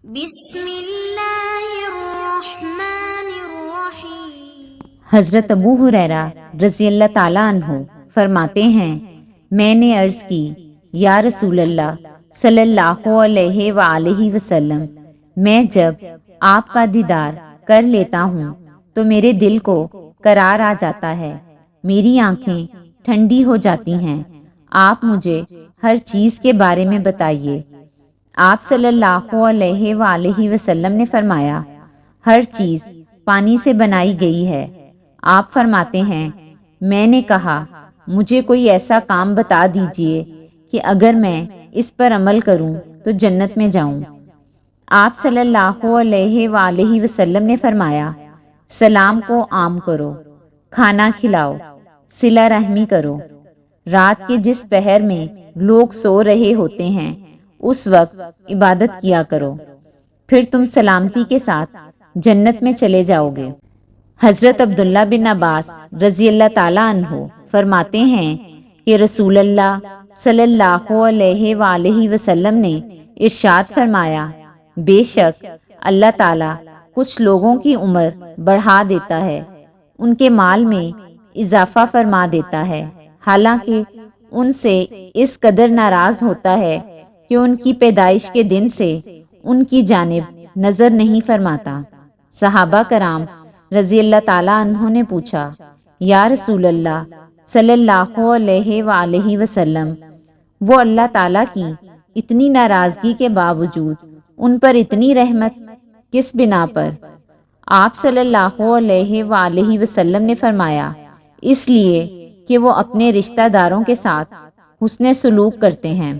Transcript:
بسم اللہ الرحمن الرحیم۔ حضرت ابو ہریرہ رضی اللہ تعالیٰ عنہ فرماتے ہیں، میں نے عرض کی، یا رسول اللہ صلی اللہ علیہ وآلہ وسلم، میں جب آپ کا دیدار کر لیتا ہوں تو میرے دل کو قرار آ جاتا ہے، میری آنکھیں ٹھنڈی ہو جاتی ہیں۔ آپ مجھے ہر چیز کے بارے میں بتائیے۔ آپ صلی اللہ علیہ وآلہ وسلم نے فرمایا، ہر چیز پانی سے بنائی گئی ہے۔ آپ فرماتے ہیں، میں نے کہا، مجھے کوئی ایسا کام بتا دیجئے کہ اگر میں اس پر عمل کروں تو جنت میں جاؤں۔ آپ صلی اللہ علیہ وآلہ وسلم نے فرمایا، سلام کو عام کرو، کھانا کھلاؤ، صلہ رحمی کرو۔ رات کے جس پہر میں لوگ سو رہے ہوتے ہیں اس وقت عبادت کیا کرو، پھر تم سلامتی کے ساتھ جنت میں چلے جاؤ گے۔ حضرت عبداللہ بن عباس رضی اللہ تعالیٰ عنہ فرماتے ہیں کہ رسول اللہ صلی اللہ علیہ وآلہ وسلم نے ارشاد فرمایا، بے شک اللہ تعالیٰ کچھ لوگوں کی عمر بڑھا دیتا ہے، ان کے مال میں اضافہ فرما دیتا ہے، حالانکہ ان سے اس قدر ناراض ہوتا ہے کہ ان کی پیدائش کے دن سے ان کی جانب نظر نہیں فرماتا۔ صحابہ کرام رضی اللہ تعالیٰ عنہ نے پوچھا، یا رسول اللہ صلی اللہ علیہ وآلہ وسلم، وہ اللہ تعالیٰ کی اتنی ناراضگی کے باوجود ان پر اتنی رحمت کس بنا پر؟ آپ صلی اللہ علیہ وآلہ وسلم نے فرمایا، اس لیے کہ وہ اپنے رشتہ داروں کے ساتھ حسن سلوک کرتے ہیں۔